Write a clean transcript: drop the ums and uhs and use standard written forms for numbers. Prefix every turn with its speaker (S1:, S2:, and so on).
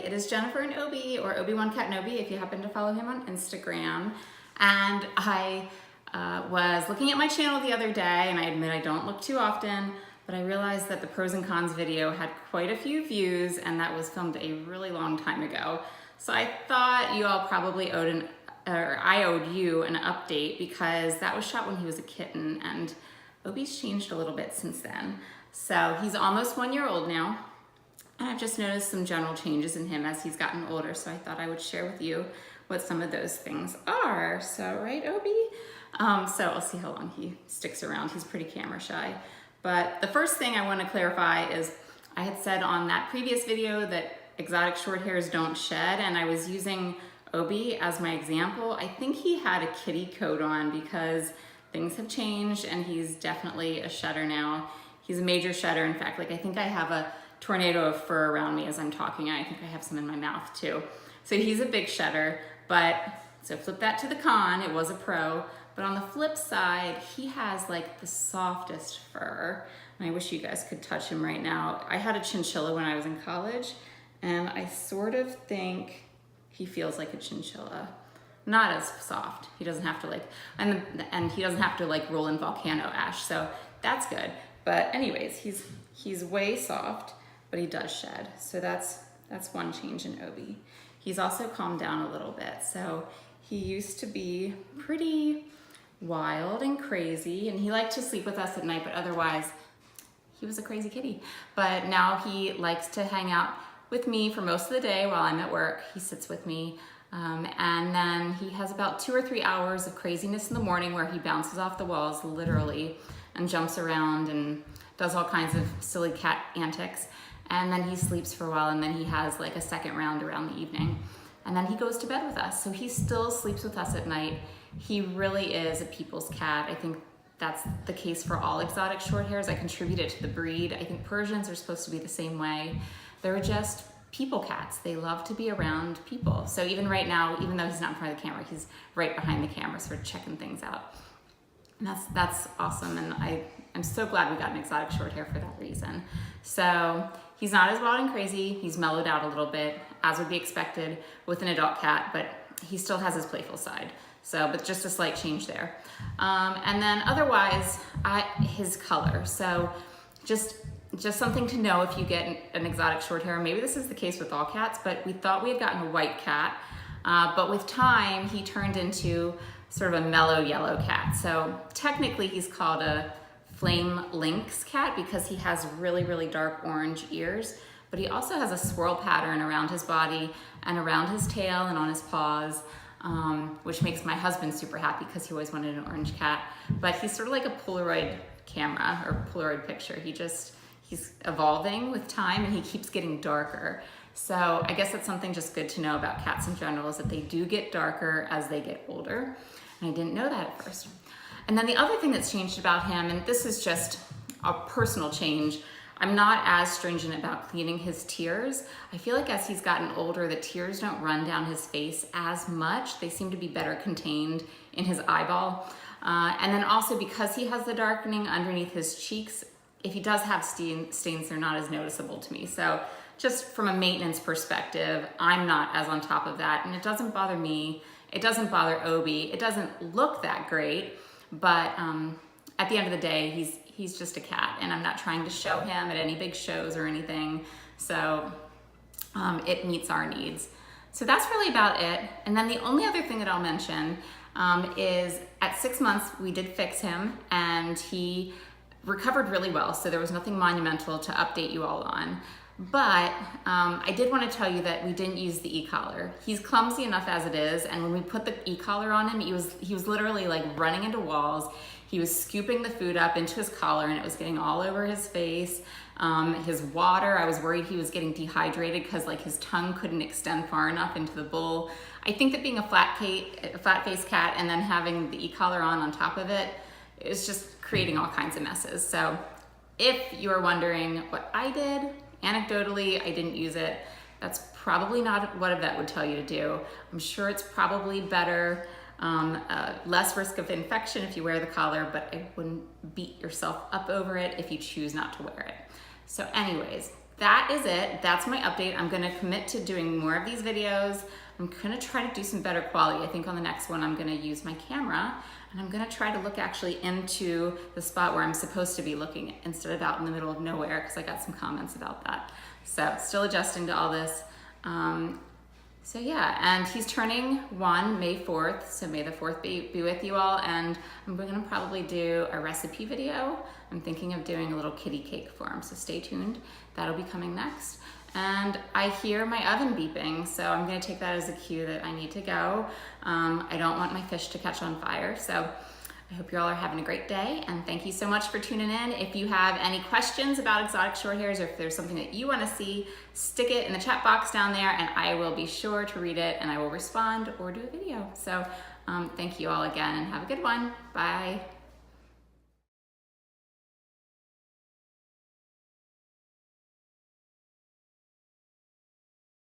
S1: it is Jennifer and Obi, or Obi-Wan Cat and Obi if you happen to follow him on Instagram. And I was looking at my channel the other day, and I admit I don't look too often, but I realized that the pros and cons video had quite a few views, and that was filmed a really long time ago. So I thought you all probably I owed you an update, because that was shot when he was a kitten, and Obi's changed a little bit since then. So he's almost 1 year old now. And I've just noticed some general changes in him as he's gotten older, so I thought I would share with you what some of those things are. So, right, Obi? So I'll see how long he sticks around. He's pretty camera shy. But the first thing I want to clarify is I had said on that previous video that exotic short hairs don't shed, and I was using Obi as my example. I think he had a kitty coat on because things have changed, and he's definitely a shedder now. He's a major shedder. In fact, I think I have a tornado of fur around me as I'm talking. I think I have some in my mouth too. So he's a big shedder, so flip that to the con, it was a pro. But on the flip side, he has the softest fur. And I wish you guys could touch him right now. I had a chinchilla when I was in college, and I sort of think he feels like a chinchilla. Not as soft. He doesn't have to and he doesn't have to roll in volcano ash, so that's good. But anyways, he's way soft, but he does shed. So that's one change in Obi. He's also calmed down a little bit. So he used to be pretty wild and crazy, and he liked to sleep with us at night, but otherwise he was a crazy kitty. But now he likes to hang out with me for most of the day while I'm at work. He sits with me. And then he has about 2 or 3 hours of craziness in the morning where he bounces off the walls, literally, and jumps around and does all kinds of silly cat antics. And then he sleeps for a while, and then he has a second round around the evening. And then he goes to bed with us. So he still sleeps with us at night. He really is a people's cat. I think that's the case for all exotic short hairs. I contributed to the breed. I think Persians are supposed to be the same way. They're just people cats. They love to be around people. So even right now, even though he's not in front of the camera, he's right behind the camera sort of checking things out. And that's awesome, and I'm so glad we got an exotic short hair for that reason. So he's not as wild and crazy. He's mellowed out a little bit, as would be expected with an adult cat, but he still has his playful side. So, but just a slight change there. And then otherwise, his color. So just something to know if you get an exotic short hair. Maybe this is the case with all cats, but we thought we had gotten a white cat. But with time, he turned into sort of a mellow yellow cat. So technically he's called a flame lynx cat because he has really, really dark orange ears, but he also has a swirl pattern around his body and around his tail and on his paws, which makes my husband super happy because he always wanted an orange cat. But he's sort of like a Polaroid camera or Polaroid picture. He's evolving with time, and he keeps getting darker. So I guess that's something just good to know about cats in general, is that they do get darker as they get older. And I didn't know that at first. And then the other thing that's changed about him, and this is just a personal change, I'm not as stringent about cleaning his tears. I feel like as he's gotten older, the tears don't run down his face as much. They seem to be better contained in his eyeball. And then also because he has the darkening underneath his cheeks, if he does have stains, they're not as noticeable to me. So just from a maintenance perspective, I'm not as on top of that, and it doesn't bother me. It doesn't bother Obi. It doesn't look that great, but at the end of the day, he's just a cat, and I'm not trying to show him at any big shows or anything. So it meets our needs. So that's really about it. And then the only other thing that I'll mention is at 6 months, we did fix him, and he recovered really well. So there was nothing monumental to update you all on. But I did want to tell you that we didn't use the e-collar. He's clumsy enough as it is, and when we put the e-collar on him, he was literally running into walls. He was scooping the food up into his collar, and it was getting all over his face. His water, I was worried he was getting dehydrated because his tongue couldn't extend far enough into the bowl. I think that being a flat-faced cat and then having the e-collar on top of it is just creating all kinds of messes. So if you are wondering what I did, anecdotally, I didn't use it. That's probably not what a vet would tell you to do. I'm sure it's probably better, less risk of infection if you wear the collar, but I wouldn't beat yourself up over it if you choose not to wear it. So anyways, that is it. That's my update. I'm gonna commit to doing more of these videos. I'm gonna try to do some better quality. I think on the next one, I'm gonna use my camera and I'm gonna try to look actually into the spot where I'm supposed to be looking instead of out in the middle of nowhere, because I got some comments about that. So still adjusting to all this. So yeah, and he's turning 1 May 4th, so May the 4th be with you all, and I'm gonna probably do a recipe video. I'm thinking of doing a little kitty cake for him, so stay tuned. That'll be coming next. And I hear my oven beeping, so I'm gonna take that as a cue that I need to go. I don't want my fish to catch on fire, so I hope you all are having a great day, and thank you so much for tuning in. If you have any questions about exotic short hairs, or if there's something that you want to see, stick it in the chat box down there, and I will be sure to read it, and I will respond or do a video. So thank you all again, and have a good one. Bye.